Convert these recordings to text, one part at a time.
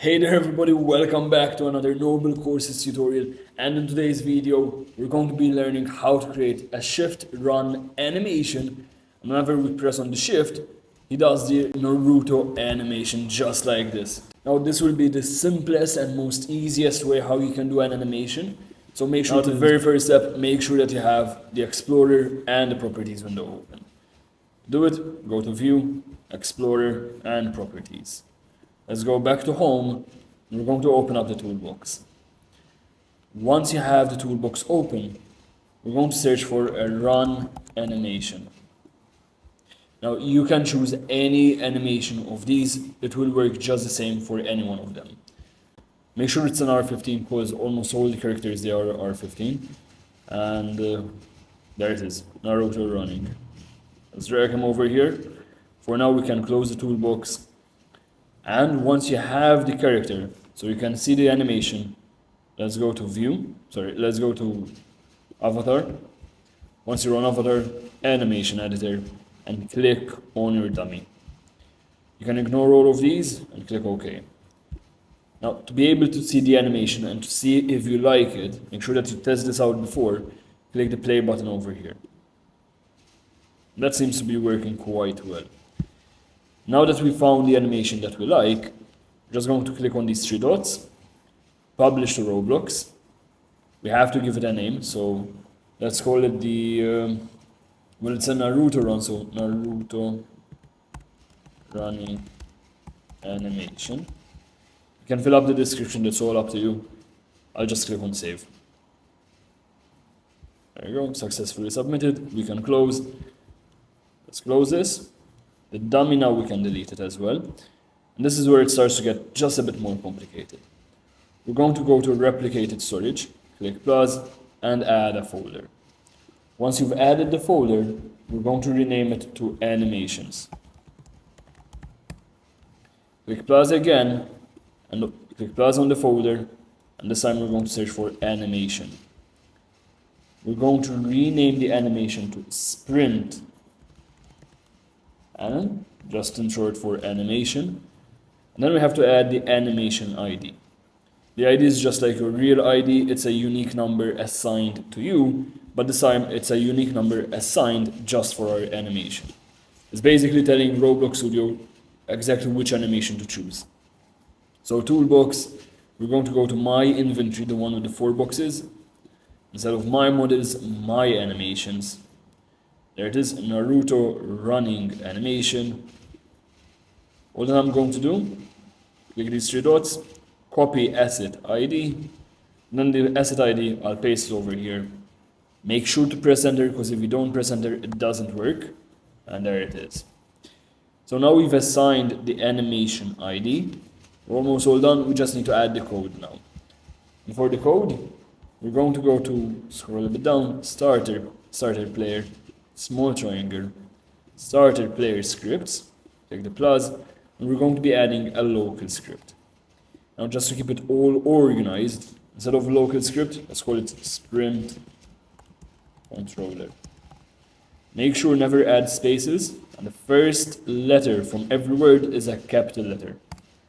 Hey there everybody, welcome back to another Nobel courses tutorial, and in today's video we're going to be learning how to create a shift run animation. And whenever we press on the shift, he does the Naruto animation just like this. Now this will be the simplest and most easiest way how you can do an animation. So make sure the very first step, make sure that you have the Explorer and the Properties window open. Do it, go to View, Explorer and Properties. Let's go back to home. We're going to open up the toolbox. Once you have the toolbox open, we're going to search for a run animation. Now you can choose any animation of these. It will work just the same for any one of them. Make sure it's an R15 because almost all the characters they are R15. And there it is, Naruto running. Let's drag him over here. For now we can close the toolbox. And once you have the character, so you can see the animation, let's go to let's go to Avatar. Once you're on Avatar, Animation Editor, and click on your dummy. You can ignore all of these and click OK. Now, to be able to see the animation and to see if you like it, make sure that you test this out before, click the play button over here. That seems to be working quite well. Now that we found the animation that we like, we're just going to click on these three dots, publish to Roblox. We have to give it a name, so let's call it the, well, it's a Naruto run, so Naruto running animation. You can fill up the description, that's all up to you. I'll just click on save. There you go, successfully submitted. We can close. Let's close this. The dummy now we can delete it as well. And this is where it starts to get just a bit more complicated. We're going to go to replicated storage, click plus, and add a folder. Once you've added the folder, we're going to rename it to animations. Click plus again, and click plus on the folder, and this time we're going to search for animation. We're going to rename the animation to sprint. And just in short for animation. And then we have to add the animation ID. The ID is just like your real ID, it's a unique number assigned to you, but this time it's a unique number assigned just for our animation. It's basically telling Roblox Studio exactly which animation to choose. So toolbox, we're going to go to my inventory, the one with the 4 boxes. Instead of my models, my animations. There it is, Naruto running animation. All that I'm going to do, click these 3 dots, copy asset ID, and then the asset ID, I'll paste it over here. Make sure to press enter, because if you don't press enter, it doesn't work. And there it is. So now we've assigned the animation ID. We're almost all done, we just need to add the code now. And for the code, we're going to go to, scroll a bit down, starter player, small triangle, starter player scripts, click the plus, and we're going to be adding a local script. Now just to keep it all organized, instead of local script, let's call it sprint controller. Make sure never add spaces, and the first letter from every word is a capital letter.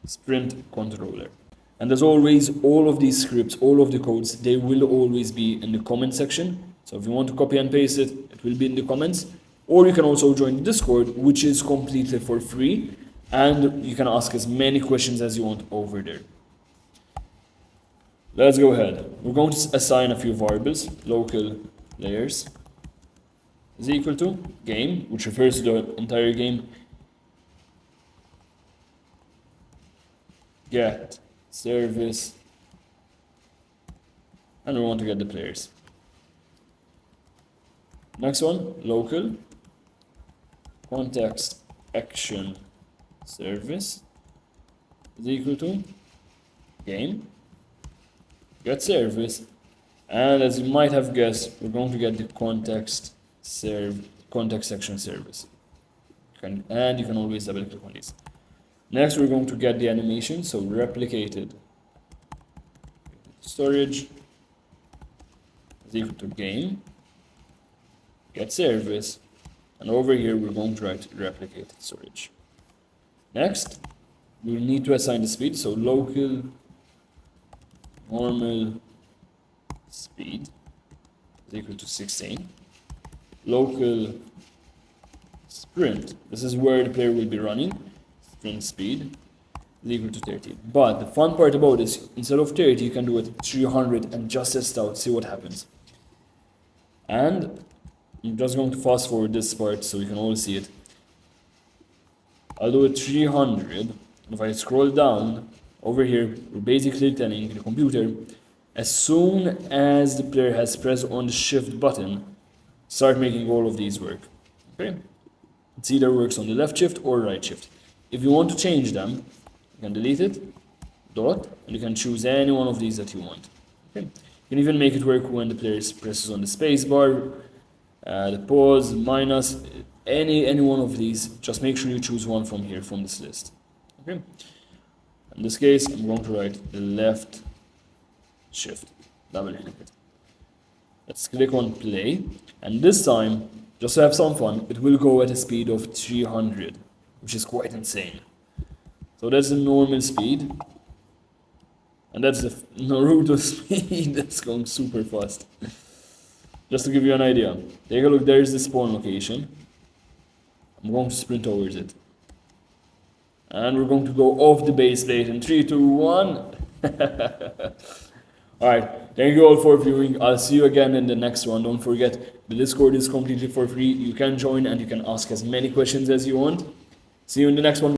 Sprint controller. And as always, all of these scripts, all of the codes, they will always be in the comment section. So if you want to copy and paste it, it will be in the comments. Or you can also join the Discord, which is completely for free. And you can ask as many questions as you want over there. Let's go ahead. We're going to assign a few variables. Local layers is equal to game, which refers to the entire game. Get service. And we want to get the players. Next one, local context action service is equal to game get service, and as you might have guessed, we're going to get the context action service. And you can always double click on these. Next, we're going to get the animation, so replicated storage is equal to game get service, and over here we're going to write replicated storage. Next, we need to assign the speed. So local normal speed is equal to 16. Local sprint, this is where the player will be running, sprint speed is equal to 30. But the fun part about this, instead of 30, you can do it 300 and just test out, see what happens. And I'm just going to fast forward this part so you can all see it. I'll do it 300. If I scroll down over here, we're basically telling the computer, as soon as the player has pressed on the shift button, start making all of these work. Okay? It either works on the left shift or right shift. If you want to change them, you can delete it, dot, and you can choose any one of these that you want. Okay? You can even make it work when the player presses on the space bar, the pause, minus, any one of these. Just make sure you choose one from here, from this list. Okay? In this case, I'm going to write the left shift, double click it. Let's click on play, and this time, just to have some fun, it will go at a speed of 300, which is quite insane. So that's the normal speed, and that's the Naruto speed. That's going super fast. Just to give you an idea, take a look, there's the spawn location. I'm going to sprint towards it. And we're going to go off the base plate in 3, 2, 1. Alright, thank you all for viewing. I'll see you again in the next one. Don't forget, the Discord is completely for free. You can join and you can ask as many questions as you want. See you in the next one.